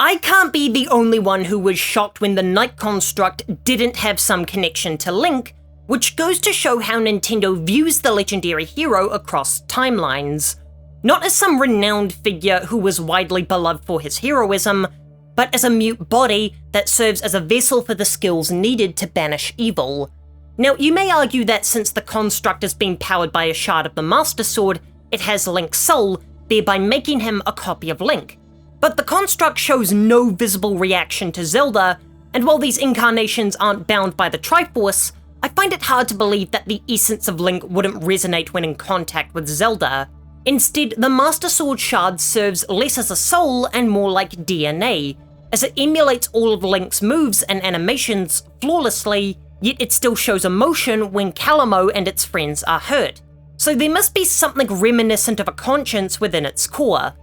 I can't be the only one who was shocked when the Knight construct didn't have some connection to Link, which goes to show how Nintendo views the legendary hero across timelines. Not as some renowned figure who was widely beloved for his heroism, but as a mute body that serves as a vessel for the skills needed to banish evil. Now, you may argue that since the construct is being powered by a shard of the Master Sword, it has Link's soul, thereby making him a copy of Link. But the construct shows no visible reaction to Zelda, and while these incarnations aren't bound by the Triforce, I find it hard to believe that the essence of Link wouldn't resonate when in contact with Zelda. Instead, the Master Sword shard serves less as a soul and more like DNA, as it emulates all of Link's moves and animations flawlessly, yet it still shows emotion when Calamo and its friends are hurt. So there must be something reminiscent of a conscience within its core.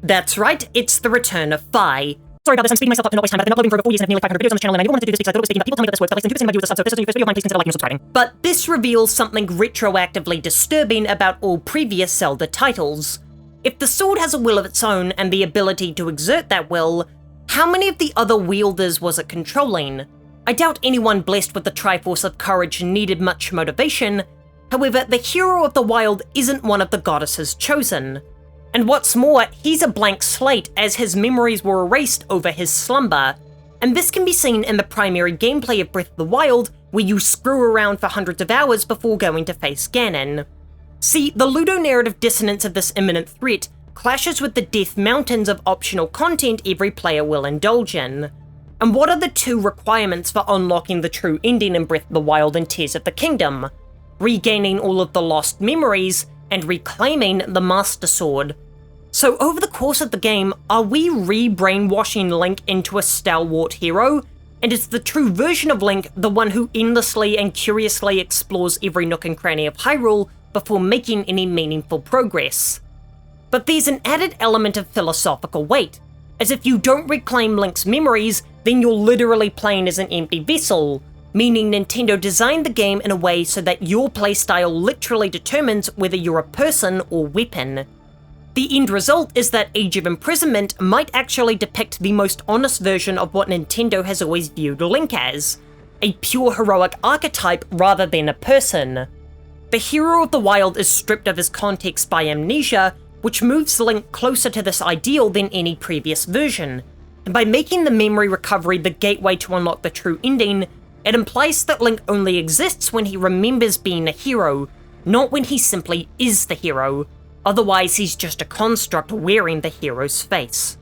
That's right, it's the return of Fi. Sorry about this, I'm speeding myself up to not waste time. I've been uploading for over 4 years and have nearly 500 videos on the channel, and I really wanted to do this because I thought it was speaking, but people tell me that this works, but listen to this in my view with the subs, so if this is your first video of mine, please consider liking and subscribing. But this reveals something retroactively disturbing about all previous Zelda titles. If the sword has a will of its own and the ability to exert that will, how many of the other wielders was it controlling? I doubt anyone blessed with the Triforce of Courage needed much motivation. However, the hero of the wild isn't one of the goddesses chosen. And what's more, he's a blank slate as his memories were erased over his slumber. And this can be seen in the primary gameplay of Breath of the Wild, where you screw around for hundreds of hours before going to face Ganon. See, the ludonarrative dissonance of this imminent threat clashes with the death mountains of optional content every player will indulge in. And what are the two requirements for unlocking the true ending in Breath of the Wild and Tears of the Kingdom? Regaining all of the lost memories, and reclaiming the Master Sword. So over the course of the game, are we re-brainwashing Link into a stalwart hero? And is the true version of Link the one who endlessly and curiously explores every nook and cranny of Hyrule before making any meaningful progress? But there's an added element of philosophical weight, as if you don't reclaim Link's memories, then you're literally playing as an empty vessel, meaning Nintendo designed the game in a way so that your playstyle literally determines whether you're a person or weapon. The end result is that Age of Imprisonment might actually depict the most honest version of what Nintendo has always viewed Link as, a pure heroic archetype rather than a person. The hero of the wild is stripped of his context by amnesia, which moves Link closer to this ideal than any previous version, and by making the memory recovery the gateway to unlock the true ending, it implies that Link only exists when he remembers being a hero, not when he simply is the hero. Otherwise, he's just a construct wearing the hero's face.